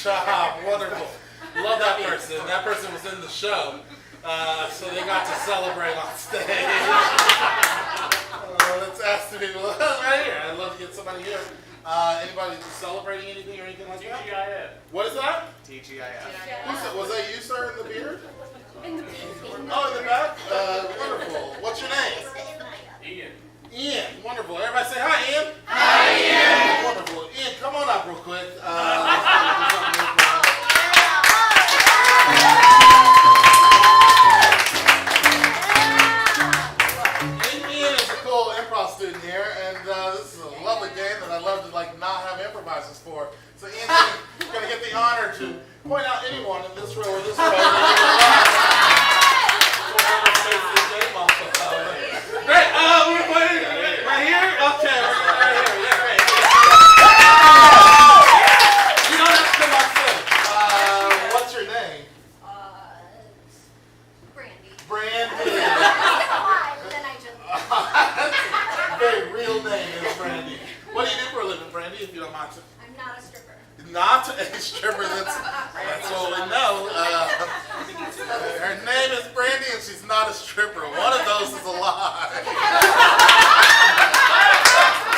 job. Wonderful. Love that person. That person was in the show. So they got to celebrate on stage. Let's ask the people right here. I'd love to get somebody here. Anybody celebrating anything or anything like that? TGIF. What is that? TGIF. Was that you, sir, in the beard? In the back. Oh, in the back? Wonderful. What's your name? Ian. Ian. Wonderful. Everybody say hi, Ian. Hi, Ian. Wonderful. Ian, come on up real quick. Ian is a cool improv student here, and this is a lovely game that I love to not have improvisers for. So Ian's going to get the honor to point out anyone in this row or this row. Great. We're playing right here. Okay, right here. Yeah, great. You don't have to come on stage. What's your name? Brandy. Brandy. Why? But then I just. Very real name is Brandy. What do you do for a living, Brandy? If you don't mind. I'm not a stripper. Not a stripper. That's what we know. Her name is Brandy, and she's not a stripper. One of those is a lie.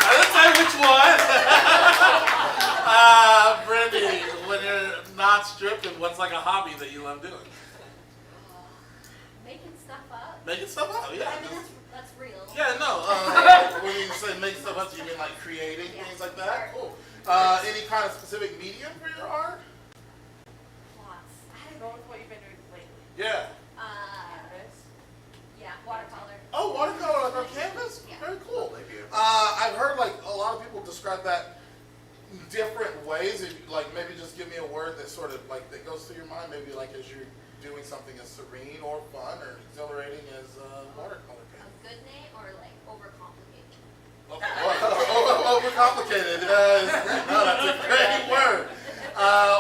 I didn't say which one. Brandy, when you're not stripping, what's like a hobby that you love doing? Making stuff up. Making stuff up, yeah. I mean, that's real. Yeah, no. When you say make stuff up, you mean like creating things like that? Cool. Any kind of specific medium for your art? Lots. Go with what you've been doing lately. Yeah. Yeah, watercolor. Oh, watercolor like on canvas? Yeah. Very cool. I've heard like a lot of people describe that different ways. If you, like maybe just give me a word that sort of like that goes through your mind. Maybe like as you're doing something as serene or fun or exhilarating as watercolor painting. A good name or like overcomplicated? Overcomplicated. No, that's a great word.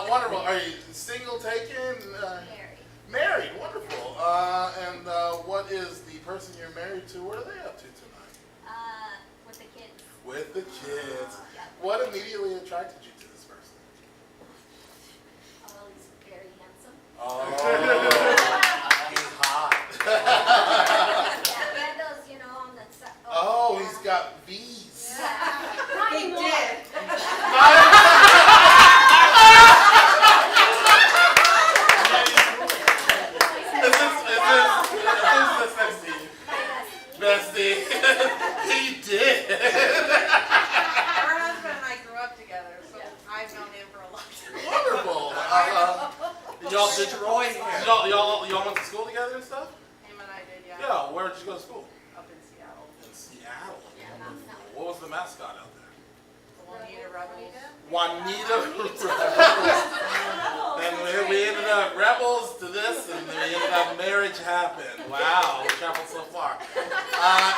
Wonderful. Are you single, taken? Married. Married. Wonderful. And what is the person you're married to? What are they up to tonight? With the kids. With the kids. Yeah. What immediately attracted you to this person? Oh, he's very handsome. Oh, he's hot. Yeah, he had those, on the side. Oh, he's got V's. Yeah. Not anymore. Bestie. He did. Her husband and I grew up together, so I've known him for a long time. Wonderful. Y'all went to school together and stuff? Him and I did, yeah. Yeah. Where did you go to school? Up in Seattle. In Seattle. Yeah, Wonderful. What was the mascot out there? The Juanita Rebels. Juanita Rebels. And we ended up rebels to this, and then we ended up marriage happened. Wow, we traveled so far.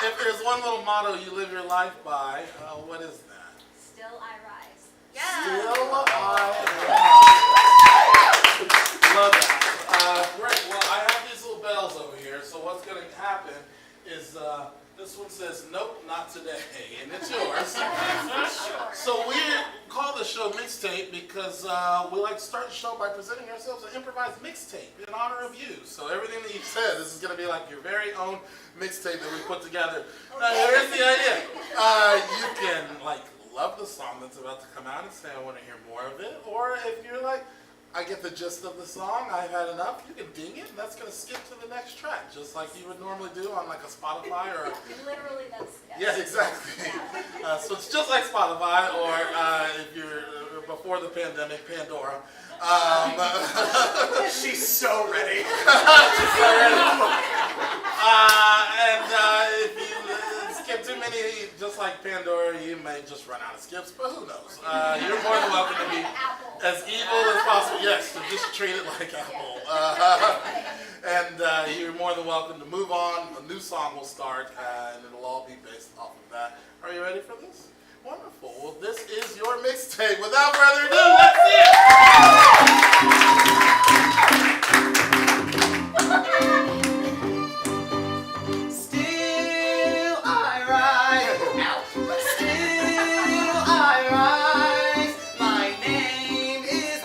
If there's one little motto you live your life by, what is that? Still I rise. Still I rise. Love that. Great. Well, I have these little bells over here, so what's going to happen is this one says, nope, not today, and it's yours. So we call the show Mixtape because we like to start the show by presenting ourselves an improvised mixtape in honor of you. So everything that you said, this is going to be like your very own mixtape that we put together. Now, here's the idea. You can love the song that's about to come out and say, I want to hear more of it. Or if you're like, I get the gist of the song, I've had enough, you can ding it, and that's going to skip to the next track, just like you would normally do on like a Spotify or... Literally, that's... Yeah, exactly. So it's just like Spotify, or if you're before the pandemic, Pandora. She's so ready. She's so ready. If you skip too many, just like Pandora, you may just run out of skips, but who knows? You're more than welcome to be as evil as possible. Yes, so just treat it like Apple. And you're more than welcome to move on. A new song will start, and it'll all be based off of that. Are you ready for this? Wonderful. Well, this is your mixtape. Without further ado, let's see it! Still I rise. Still I rise. My name is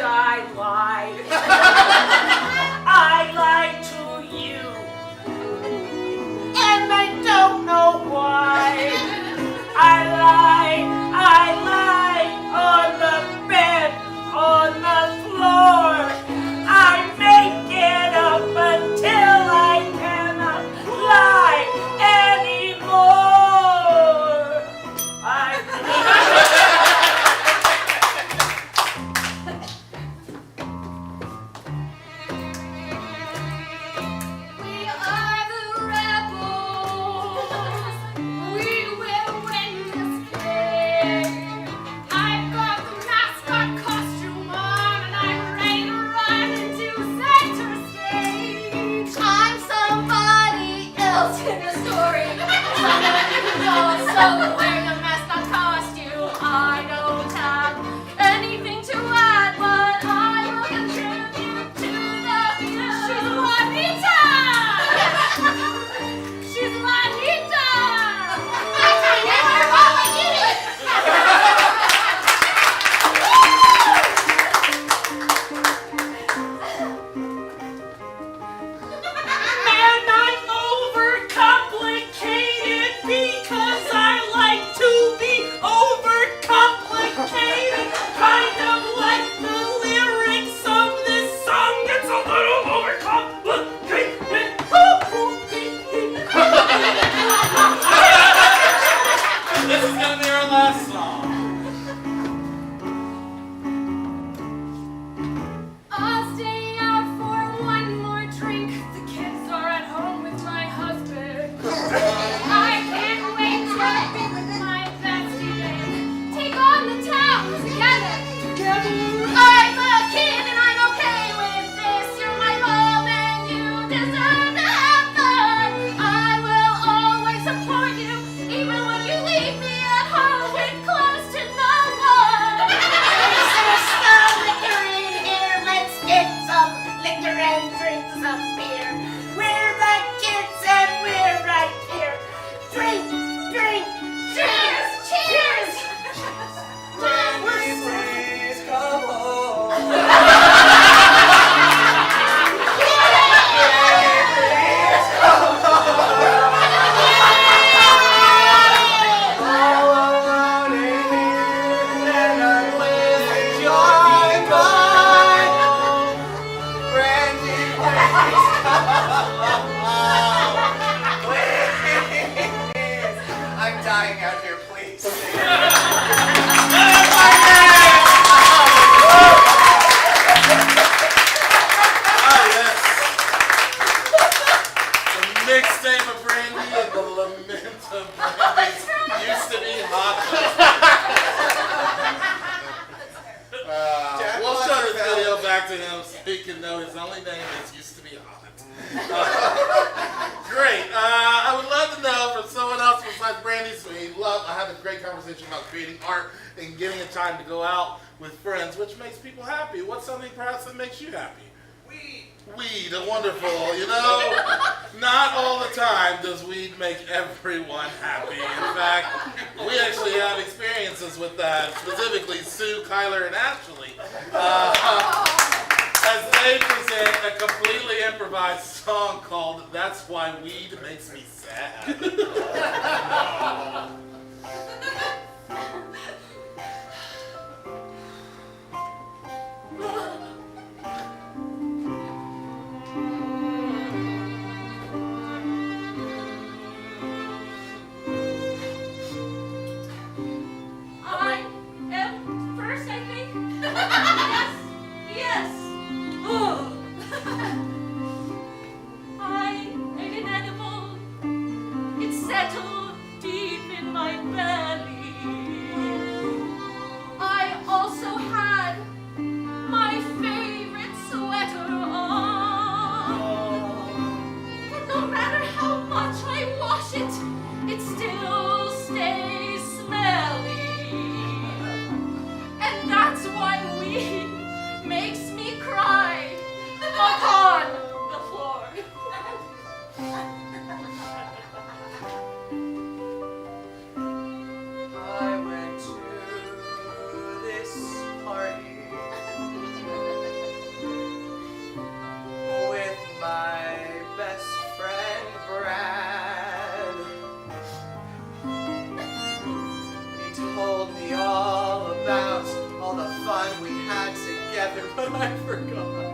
I lied. I lied to you. And I don't know why. I lie on the bed, on the floor. I make it up until I cannot lie anymore. We are the rebels. We will win this game. I've got the mascot costume on and I'm ready to run into center stage. I'm somebody else in the story. Somebody who's also wearing a mascot costume. I don't have anything to add, but I will contribute to the view. She's Juanita! She's Juanita! I never want to get it! Man, I'm overcomplicated because I like to be overcomplicated. Kind of like the lyrics of this song. It's a little overcomplicated. This is gonna be our last song. I'll stay out for one more drink. The kids are at home with my husband. I can't wait to be with my bestie and take on the town together. I'm a kid and I'm okay with this. You're my mom and you deserve to have fun. I will always support you, even when you leave me at home with close to no one. There's some liquor in here. Let's get some liquor and drink some beer. We're the kids and we're right here. Drink, drink, Cheers! Cheers! Brandy, please come home. All alone in here, and I'm losing joy. Brandy, please come home. Please. I'm dying out here, please. Oh, yes. The mixtape of Brandy and the lament of Brandy used to be hot. We'll show this video back to him so he can know his only name is used to be hot. Great. I would love to know from someone else besides Brandy. So we love. I had a great conversation about creating art and getting a time to go out with friends, which makes people happy. What's something perhaps that makes you happy? Weed, wonderful, you know? Not all the time does weed make everyone happy. In fact, we actually have experiences with that, specifically Sue, Kyler, and Ashley, as they present a completely improvised song called That's Why Weed Makes Me Sad. I am first, I think. Yes. Oh. I ate an edible. It settled deep in my forgot.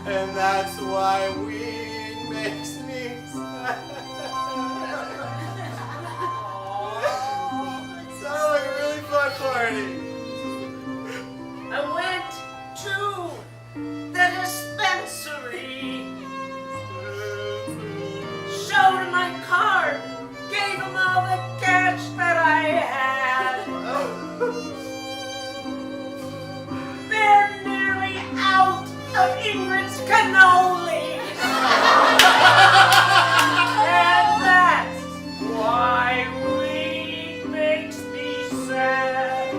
And that's why weed makes me sad. Sounded like a really fun party. I went to the dispensary, showed him my card, gave him all the cash that I had. They're nearly out of Ingrid's cannoli. And that's why weed makes me sad.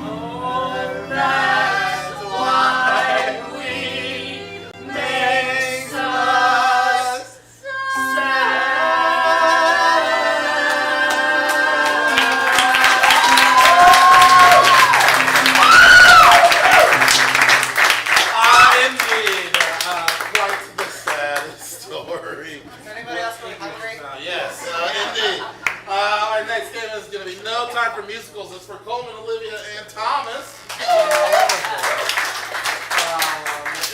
Oh, that's why weed makes us Indeed, quite the sad story. Is anybody else really hungry? Yes, indeed. Our next game is going to be No Time for Musicals. It's for Coleman, Olivia, and Thomas.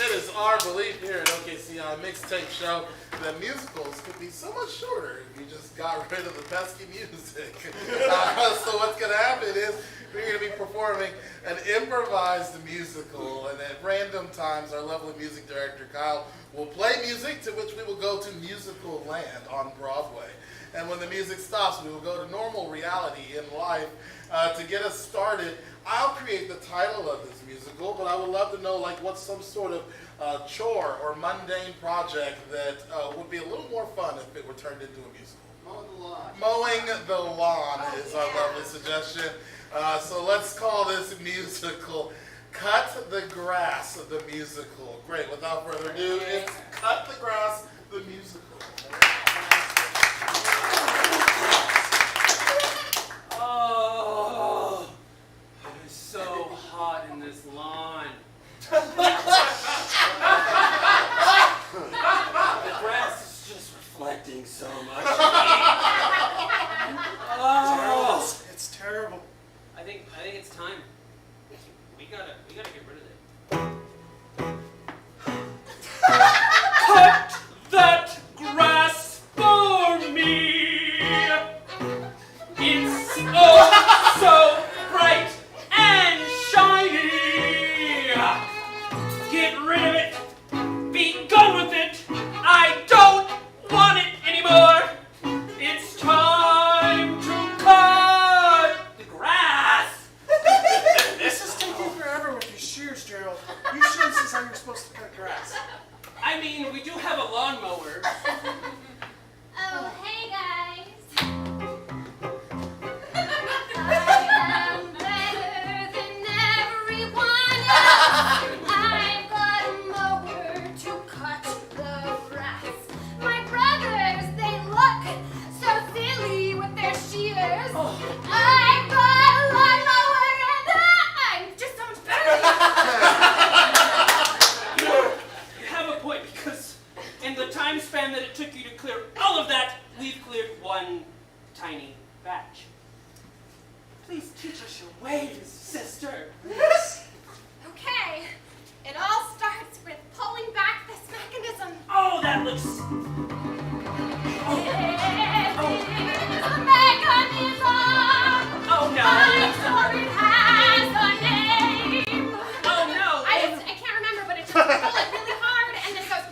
It is our belief here at OKC Mixtape Show that musicals could be so much shorter if you just got rid of the pesky music. So what's going to happen is we're going to be performing an improvised musical, and at random times our lovely music director Kyle will play music to which we will go to musical land on Broadway. And when the music stops, we will go to normal reality in life. To get us started, I'll create the title of this musical, but I would love to know like what's some sort of chore or mundane project that would be a little more fun if it were turned into a musical. Mowing the lawn is our lovely suggestion. So let's call this musical Cut the Grass, the musical. Great, without further ado, it's Cut the Grass, the musical. Oh, it is so hot in this lawn. The grass is just reflecting so much. Oh, It's terrible. I think it's time. We gotta get rid of it. Cut that grass for me. It's oh so bright and shiny. Get rid of it. Be gone with it. I don't want it anymore. It's time to cut the grass. This is taking forever with your shears, Gerald. You sure this is how you're supposed to cut grass? I mean, we do have a lawnmower. Oh, hey guys. I am better than everyone else. I've got a mower to cut the grass. My brothers, they look so silly with their shears. I've got a lawnmower and I'm just so much better than You have a point because in the time span that it took you to clear all of that, we've cleared one tiny batch. Please teach us your ways, sister. Okay, it all starts with pulling back this mechanism. Oh, that looks. It is a mechanism. Oh no. I'm sure it has a name. Oh no. I can't remember, but it just pull it really hard and then it goes.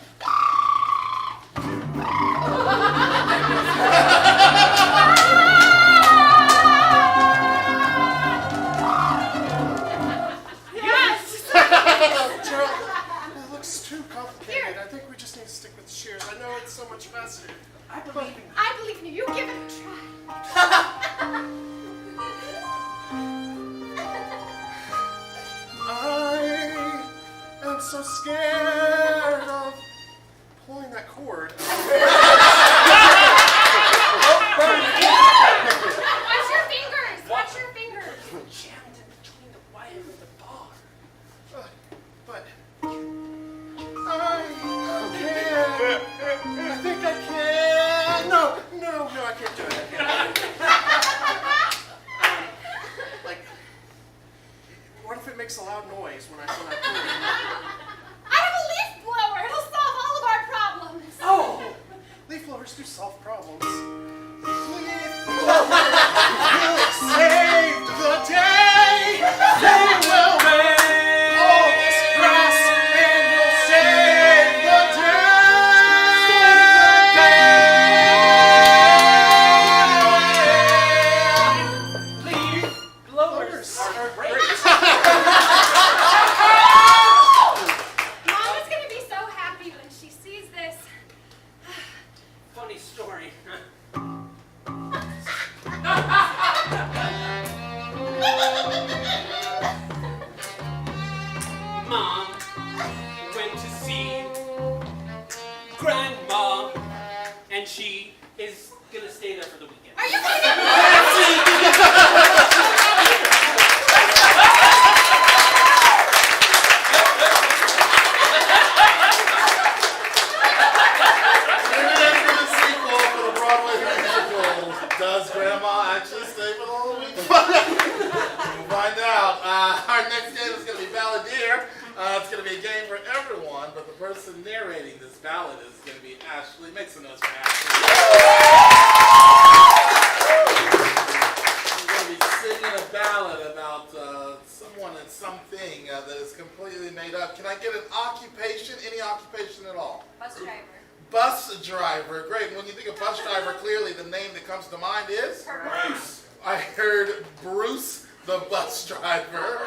Yes. Gerald, it looks too complicated. I think we just need to stick with the shears. I know it's so much faster. I believe in you. I believe in you. You give it a try. I am so scared of pulling that cord. Watch your fingers. Watch your fingers. Jammed in between the wire and the bar. But I can. I think I can. No, I can't do it. Like, what if it makes a loud loud noise when I pull. I have a leaf blower. It'll solve all of our problems. Oh! Leaf blowers do solve problems. Leaf blower will save the day! They will rain all this grass and will save the day! Leaf blowers are great. Mama's gonna be so happy when she sees this. Funny story. Mom went to see Grandma, and she is gonna stay there for the weekend. Are you kidding? Tune in for the sequel for the Broadway musical. Does Grandma actually stay for the whole week? We'll find out. Our next game is going to be Balladeer. It's going to be a game for everyone, but the person narrating this ballad is going to be Ashley. Make some noise for Ashley. We're going to be singing a ballad about someone and something that is completely made up. Can I get an occupation? Any occupation at all? Bus driver. Bus driver. Great. When you think of bus driver, clearly the name that comes to mind is? Bruce. I heard Bruce the bus driver.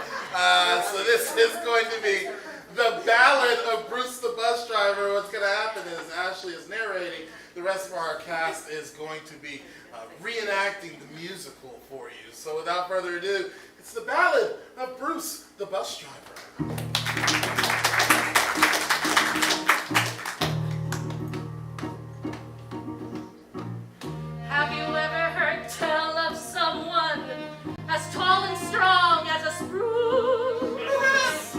So this is going to be the ballad of Bruce the bus driver. What's going to happen is Ashley is narrating. The rest of our cast is going to be reenacting the musical for you. So without further ado, it's the ballad of Bruce the bus driver. Have you ever heard tell of someone as tall and strong as a spruce?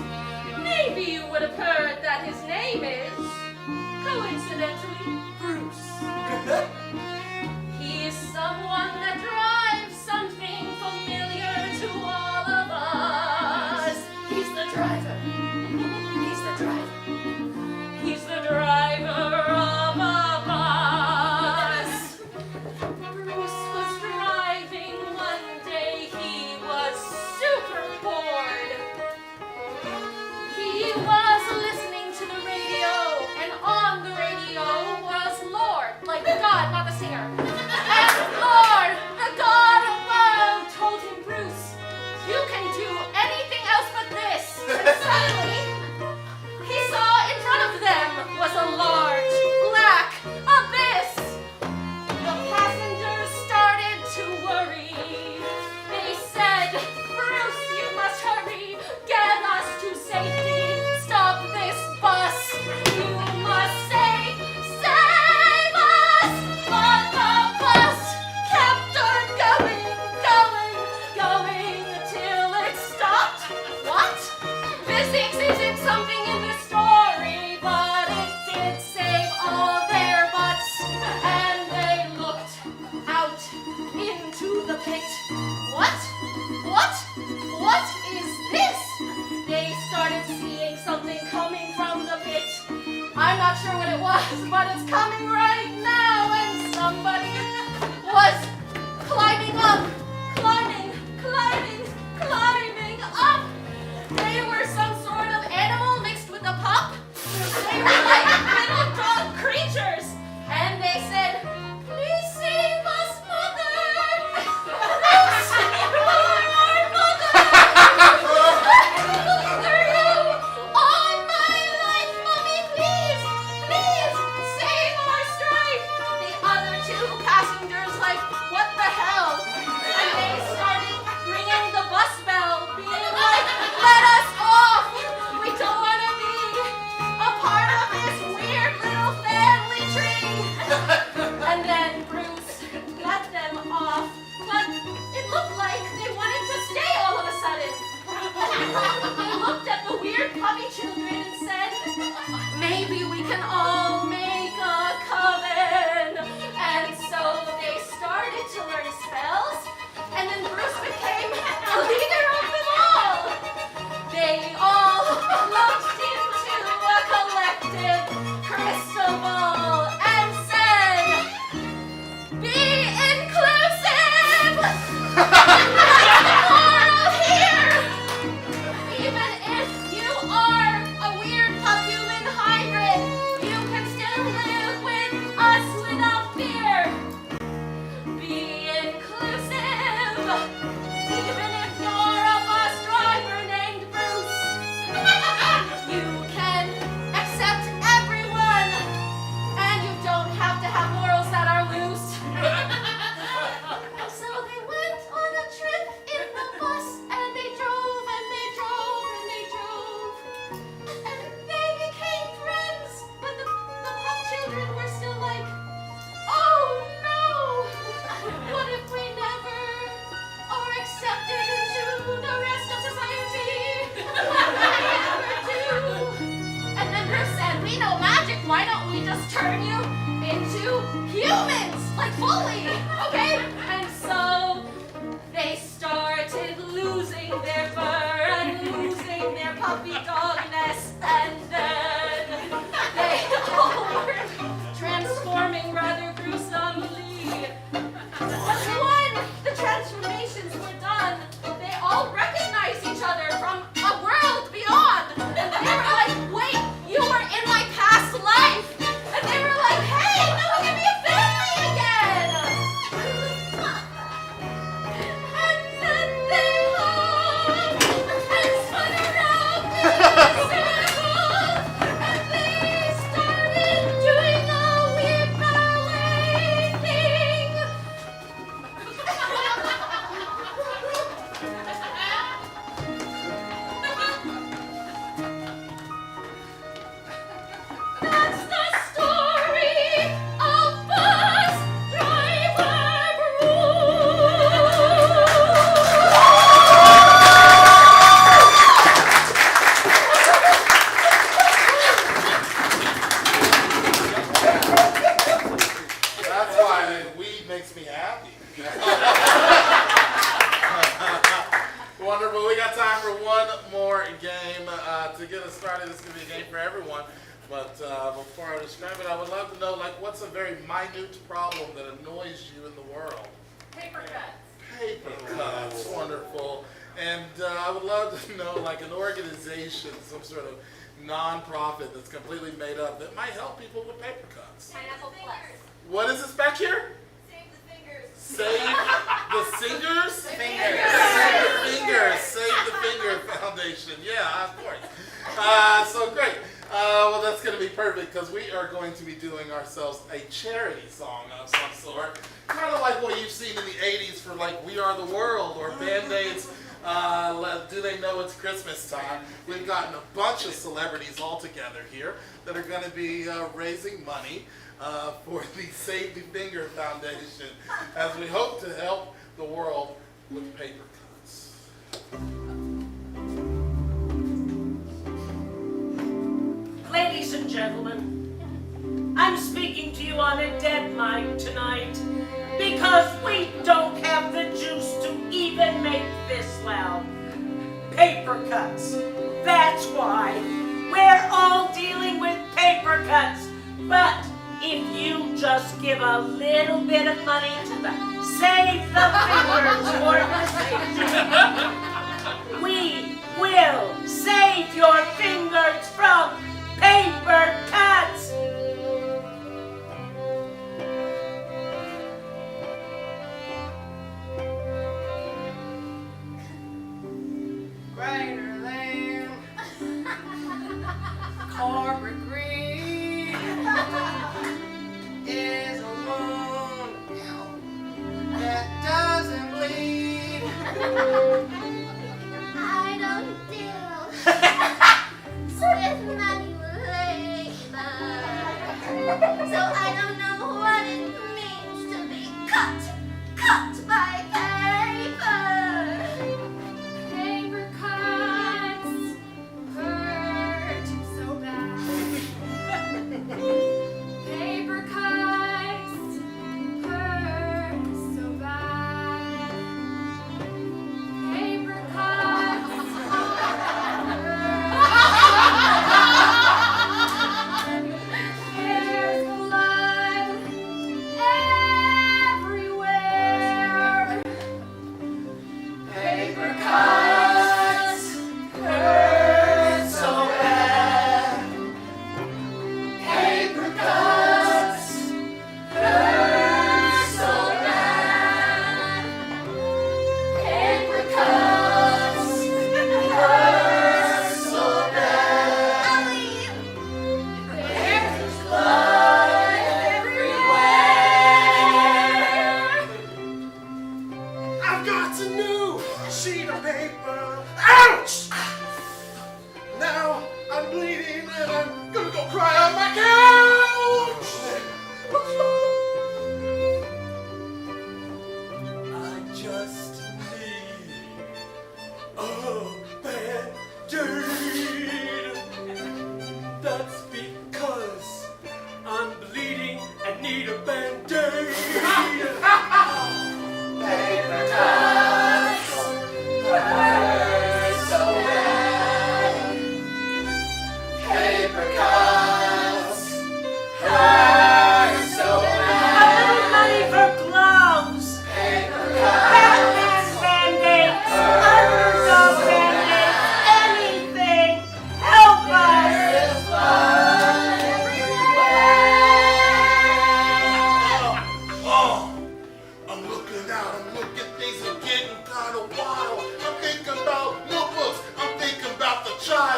Maybe you would have heard that his name is, coincidentally, Bruce. He is someone that drives something familiar to all of us. He's the driver. He's the driver. He's the driver of a bus. Bruce was driving one day. He was super bored. He was listening to the radio, and on the radio was Lord, like God, not the singer. And Lord, the God above, told him, Bruce, you can do anything else but this. And suddenly, he saw in front of them was a large, black abyss. The passengers started to worry. They said, Bruce, you must hurry. Get us to safety. Stop this bus. You must save us. But the bus kept on going till it stopped. What? Physics isn't something in this story, but it did save all their butts. And they looked out into the pit. What is this? They started seeing something coming from the pit. I'm not sure what it was, but it's coming right now, and somebody was climbing up, climbing up. They were some sort of animal mixed with a pup. They were like little dog creatures, and they said, please save us, mother. Bruce, you are our mother. Are you all my life, mommy? Please save our strife. The other two passengers like, what the hell? And they started ringing the bus bell, being like, let us off. We don't want to be a part of this weird little family tree. And then Bruce let them off, but it looked like they wanted to stay all of a sudden. They looked at the weird puppy children and said, maybe we can all make a coven. And so they started to learn spells, and then Bruce became the leader of them all. They all looked into a collective crystal ball and said, "Be inclusive." Moral here. Even if you are a weird pub-human hybrid, you can still live with us without fear. Be inclusive. Even if you're a bus driver named Bruce, you can accept everyone, and you don't have to have morals that are loose. So they went on a trip in the bus, and they drove and they drove and they drove, and they became friends. But the pub children were still like, "Oh no! What if we never are accepted into the rest of society? What will we ever do?" And then Bruce said, "We know magic. Why don't we just turn you into humans, like fully, okay?" And so they started losing their fur and losing their puppy dogness, and then they all were transforming rather gruesomely. But when the transformations were done, they all recognized each other from a world beyond. And they were like, "Wait, you were in my past life." And they were like, "Hey, now we can be a family again." And then they hugged and spun around in a circle, and they started doing a weird ballet thing. That's the story of Bus Driver That's why weed makes me happy. Wonderful. We got time for one more game. To get us started, this is going to be a game for everyone. But before I describe it, I would love to know, like, what's a very minute problem that annoys you in the world? Paper cuts. Paper cuts. Wonderful. And I would love to know, like, an organization, some sort of non-profit that's completely made up that might help people with paper cuts. Pineapple Plus. What is this back here? Save the fingers. Save the Singers? Fingers. Save the Fingers. Save the Finger Foundation. Yeah, of course. So great. Well, that's going to be perfect because we are going to be doing ourselves a charity song of some sort. Kind of like what you've seen in the 80s for like We Are the World or Band-Aids. Do They Know It's Christmas Time? We've gotten a bunch of celebrities all together here that are going to be raising money for the Save the Finger Foundation as we hope to help the world with paper cuts. Ladies and gentlemen, I'm speaking to you on a dead mic tonight because we don't have the juice to even make this loud. Paper cuts. That's why we're all dealing with paper cuts. But if you just give a little bit of money to the Save the Fingers organization, we will save your fingers from paper cuts. Greater than corporate greed is a wound that doesn't bleed. I don't deal with manual labor, so I don't know what it means to be cut by paper. Paper cuts hurt so bad. Paper cuts hurt so bad. Paper cuts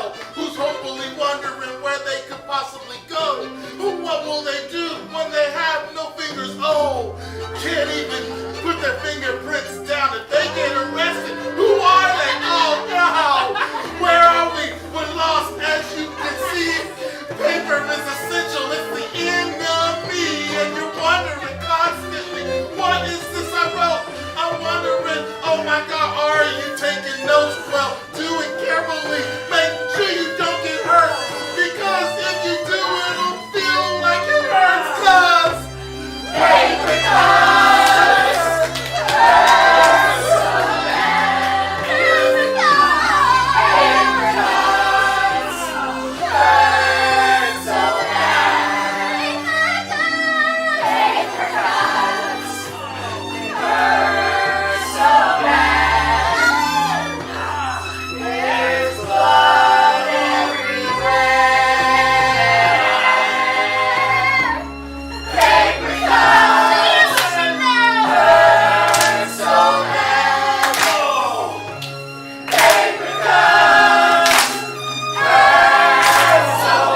hell, who's hopefully wondering where they could possibly go. What will they do when they have no fingers? Oh, can't even put their fingerprints down if they get arrested. Who are they? Oh no! Where are we? We're lost, as you can see. Paper is essential. It's the enemy, and you're wondering constantly, what is this I wrote? I'm wondering, oh my God, are you taking notes? Well, do it carefully. Make sure you don't get hurt, because if you do, it'll feel like it hurts. 'Cause paper cuts hurt so bad. Paper cuts hurt so bad. Paper cuts hurt so bad. There's blood everywhere. Paper cuts hurt so bad. Paper cuts hurt so bad. Paper cuts hurt so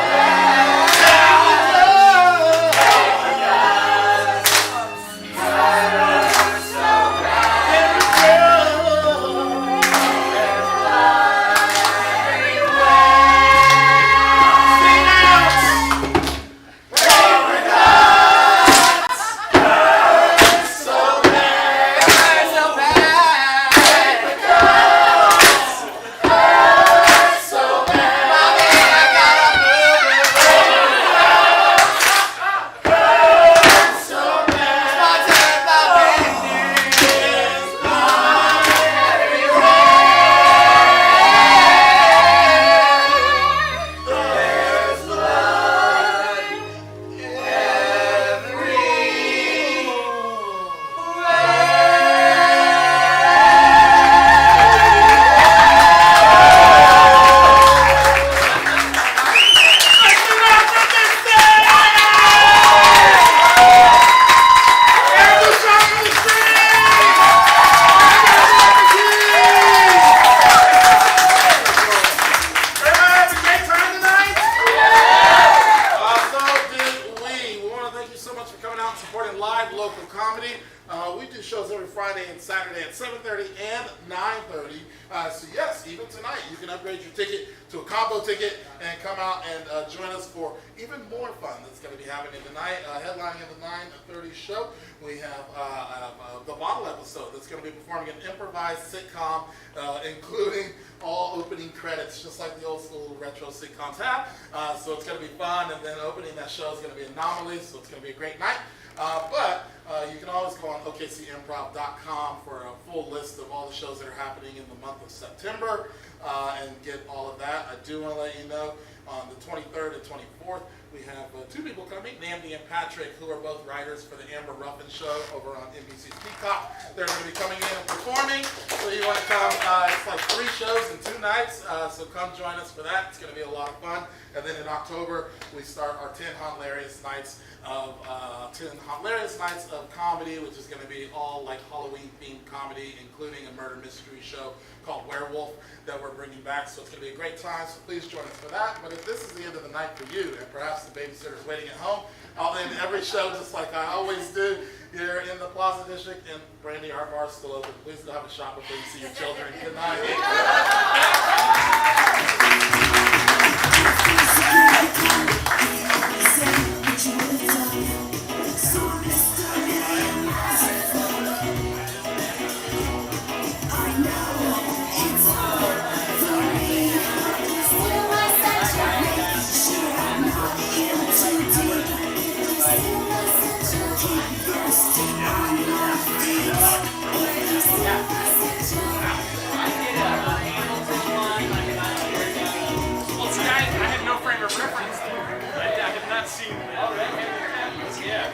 We do shows every Friday and Saturday at 7:30 and 9:30. So yes, even tonight you can upgrade your ticket to a combo ticket and come out and join us for even more fun that's going to be happening tonight. Headlining in the 9:30 show, we have the Bottle episode that's going to be performing an improvised sitcom, including all opening credits, just like the old school retro sitcoms have. So it's going to be fun, and then opening that show is going to be Anomaly, so it's going to be a great night. But you can always go on OKCImprov.com for a full list of all the shows that are happening in the month of September and get all of that. I do want to let you know on the 23rd and 24th, we have two people coming, Brandy and Patrick, who are both writers for the Amber Ruffin Show over on NBC's Peacock. They're going to be coming in and performing, so you want to come. It's like 3 shows in 2 nights, so come join us for that. It's going to be a lot of fun. And then in October, we start our 10 hilarious nights of comedy, which is going to be all like Halloween-themed comedy, including a murder mystery show called Werewolf that we're bringing back. So it's going to be a great time, so please join us for that. But if this is the end of the night for you, and perhaps the babysitter's waiting at home, I'll end every show just like I always do here in the Plaza District. And Brandy, our bar's still open. Please go have a shot before you see your children. Good night. Seen it. Yeah.